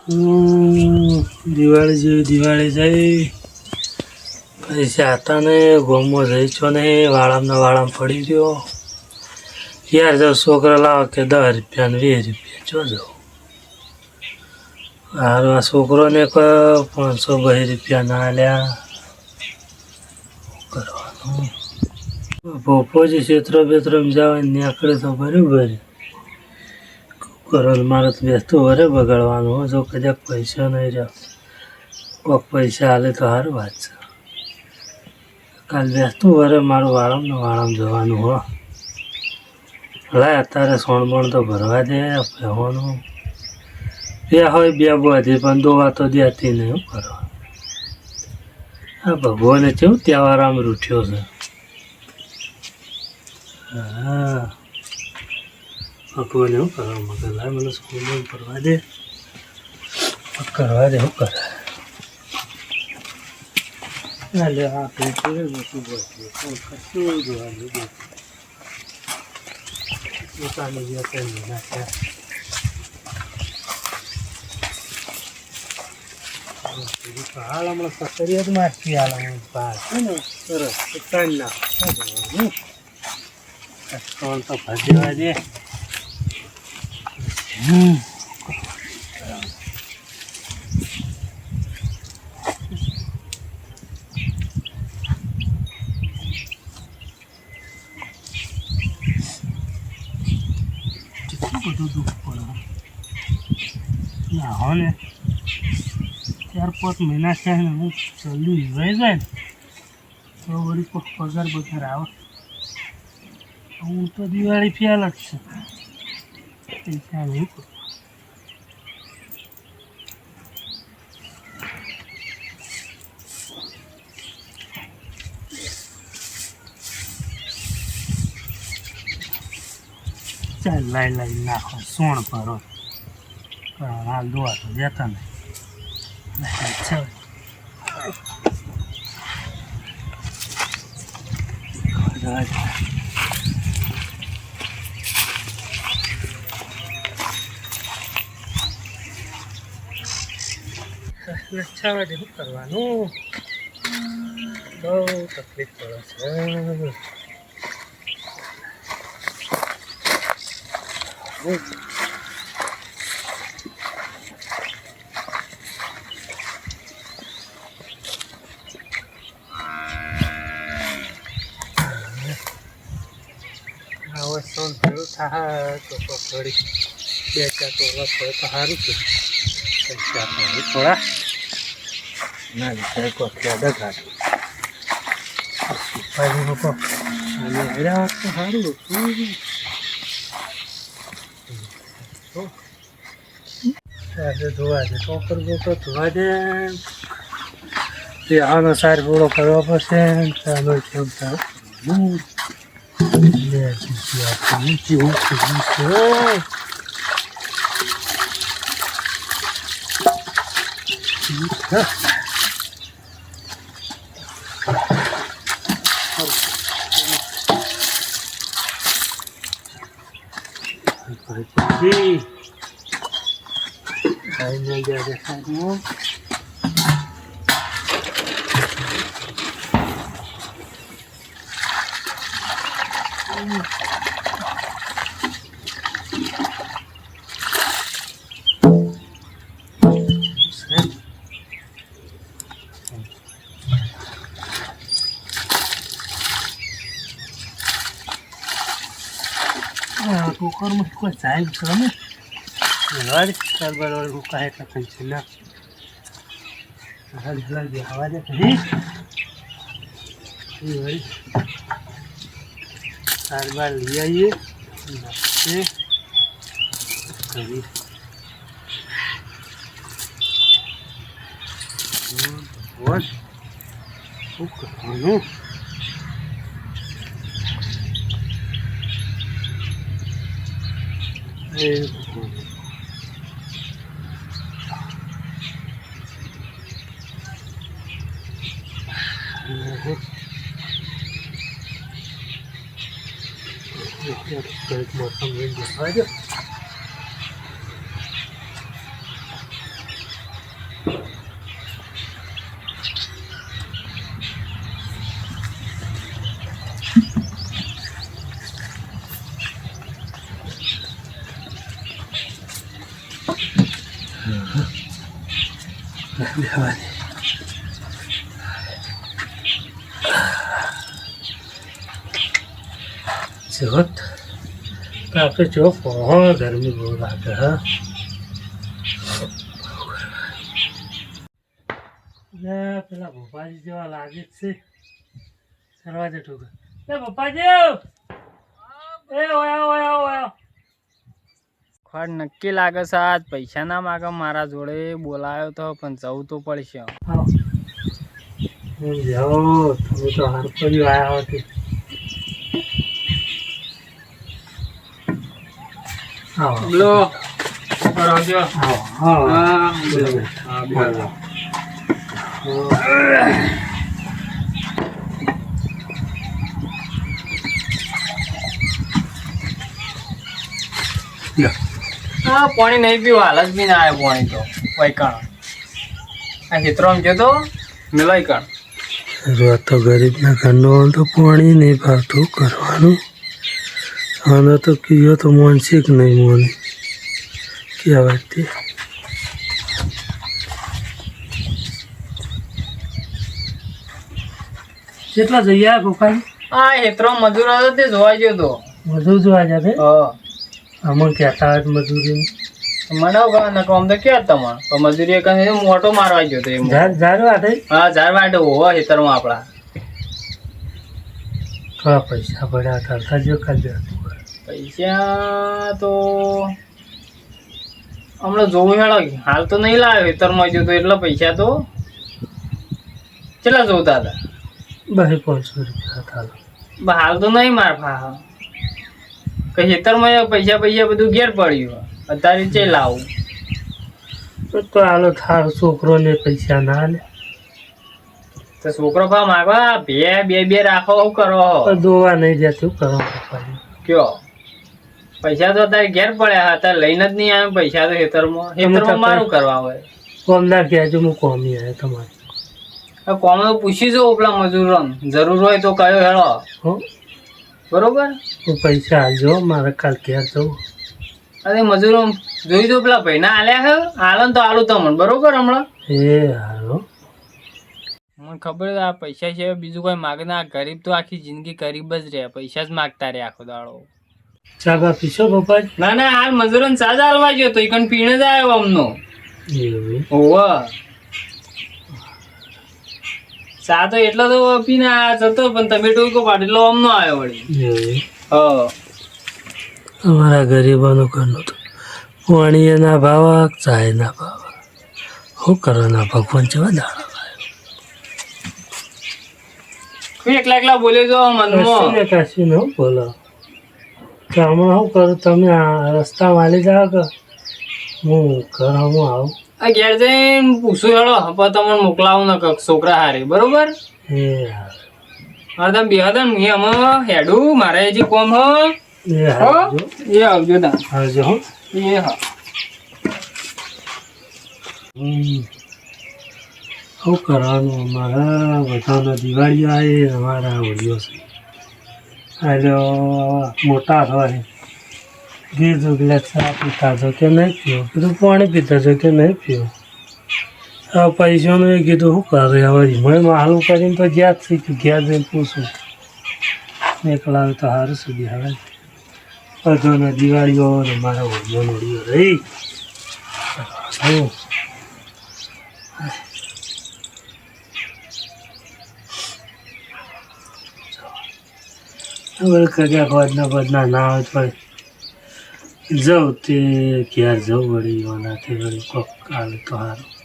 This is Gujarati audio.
દિવાળી જેવી દિવાળી જઈ પૈસા હતા ને ગોમમાં જઈ છો ને વાળામાં પડી ગયો યાર જો છોકરા લાવો કે 10 રૂપિયા ને 20 રૂપિયા જો જાઓ હારું આ છોકરોને 500-2 રૂપિયા ના આલ્યા કરવાનું ભોપોજી ક્ષેત્ર બેત્રમાં જવા નીકળે તો બરાબર કરવાનું મારે તો બેસતું વરે બગાડવાનું હો જો કદાચ પૈસા નહીં રહ્યા કોઈક પૈસા હાલે તો સારું વાત છે કાલ બેસતું વરે મારું વાળામાં જવાનું હો લાય અત્યારે સોણબણ તો ભરવા દે પહેવાનું બે હોય બે બધી પણ દોવા તો દેતી નહીં શું કરવા આ ભગવાને કેવું તહેવાર આમ રૂઠ્યો છે હા ભગવાને શું કરવા મગર લાય મને સોણબણ ભરવા દે કરવા દે શું કરે લે આપણે કશું જોવાનું પોતાની વ્યક્તિ નાખ્યા હાલ હમણાં સત્તરી જ મારતી હાલ હમણાં બહાર છે ને સરસ ત્રણ નાખ તો ભજવા દે બધું દુઃખ પડે હો ને 4-5 મહિના છે ને હું જલ્દી લઈ જાય ને તો વળી કોઈ પગાર બગાર આવે હું તો દિવાળી ફેલ જ છે પૈસા નહીં ચાલ લાઈ નાખો સોણ ભરો હાલ દોવા તો જતા નહીં લચ્છાવા જેવું કરવાનું બહુ તકલીફ પડે છે સોન થયું થાય તો થોડી 2-4 તોલા પડે તો સારું છે પૈસા થોડા ના વિચાર કોસ્યા કાઢું લોકો હેરા તો સારું ધોવા દે ટોકર બોકર ધોવા દે તે આનો સાર પૂરો કરવો પડશે ચાલો કેમ થાય ઊંચી કુકરમાં કોઈ સાહેબ છે ને ચાલબાર કુકા એટલા કંઈ છે ના હવા દે કરી ચાલબાર લઈ આવીએ કરી શું કરવાનું મોસમ બેવાની જોત તો આપણે જો ગરમી બહુ લાગે હા પેલા ભોપાજી જેવા લાગે જ છે કરવા દે ઠોકર ભોપાજી એ ઓયા ઓયા ઓયા ખોટ નક્કી લાગે છે આજ પૈસા ના માગે મારા જોડે બોલાયો તો પણ જવું તો પડશે જાઓ તમે તો હાર પડી આવ્યા હતી બોલો હા પાણી નહીં પીવું હાલ જ બી ના આવે પાણી તો વૈકણ આ ખેતરમાં ગયો તો મેલાઈ કણ જો તો ગરીબના ઘરનું તો પાણી નહીં ભાવતું કરવાનું આને તો કીધો તો માનસિક નહીં મોને કહેવાય તે કેટલા જઈએ ગોપાલ હા ખેતરમાં મજૂર હતો તે જોવા ગયો તો મજૂર જોવા જાતે હા અમને કહેતા હોય મજૂરી મને આમ તો ક્યાં તમારે તો મજૂરી કરીને મોટો મારવા ગયો તો એમ ઝાડ વાટે હા ઝાડ વાટે હોવા ખેતરમાં આપણા થોડા પૈસા પડ્યા કરતા જો કાઢે પૈસા તો હમણાં જોવું હેડો હાલ તો નહીં લાવ્યો ખેતરમાં ગયો તો એટલા પૈસા તો કેટલા જોતા હતા 200-500 રૂપિયા થાલો હાલ તો નહીં માર ફા ખેતરમાં પૈસા બધું ઘેર પડ્યું અત્યારે ચે લાવું તો હાલો થારો છોકરો ને પૈસા ના લે તો છોકરો ફા માગવા બે રાખો શું કરો દોવા નહીં જતું કરો કયો પૈસા તો અત્યારે ઘેર પડ્યા અત્યારે લઈને જ નહીં આવે પૈસા તો ખેતરમાં મારું કરવા હોય કોમદાર કહેજો હું કોમી આવે તમારે કોમ તો પૂછી જો પેલા મજૂરો જરૂર હોય તો કયો હેળો બરોબર હું પૈસા હાલજો મારે કાલ ઘેર જવું અરે મજૂરો જોઈ દો પેલા ભાઈ ના આલ્યા છે હાલન તો આલું તમને બરોબર હમણાં એ હાલો મને ખબર આ પૈસા છે બીજું કોઈ માગે ના ગરીબ તો આખી જિંદગી ગરીબ જ રહે પૈસા જ માગતા રહે આખો દાડો ચા બા પીશો પપ્પા ના હાલ મજૂરો ને ચા હાલવા ગયો તો ઈકન પીને જ આવ્યો અમનો હોવા ચા તો એટલો તો પીને જતો પણ તમે ટોકો પાડ એટલો અમનો આવ્યો વળી અમારા ગરીબોનું ઘરનું તો પાણી ના ભાવ ચાય ના ભાવ શું કરવાના ભગવાન છે દાડા એકલા બોલ્યો છો મનમાં કશું ન બોલો તો હમણાં શું કરું તમે આ રસ્તા વાલી જાઓ કે હું ઘરમાં આવું આ ઘેર જઈને પૂછું હેડો પણ તમને મોકલાવું ને છોકરા હારે બરોબર એ હા તમે બે હતા ને અમે હેડું મારે હજી કોમ હ એ આવજો તા આવજો હો એ હા શું કરવાનું અમારા બધાના દિવાળીઓ આવી અમારા હોળીઓ છે આજે મોટા થવાય કીધું કે ચા પીતા છો કે નહીં પીવો કીધું પાણી પીતા છો કે નહીં પીવો હવે પૈસાનું એ કીધું શું કરે હવે મને હાલું કરીને તો જ્યાં જ શીખ્યું ઘેર જઈને પૂછું એકલા આવે તો સારું સુધી હવે બધાના દિવાળીઓ ને મારા હોળીઓ રહી હવે કદાચ બદના ના આવે તો જાઉં તે ઘેર જવું વળી એનાથી વળી કોક આવે તો સારું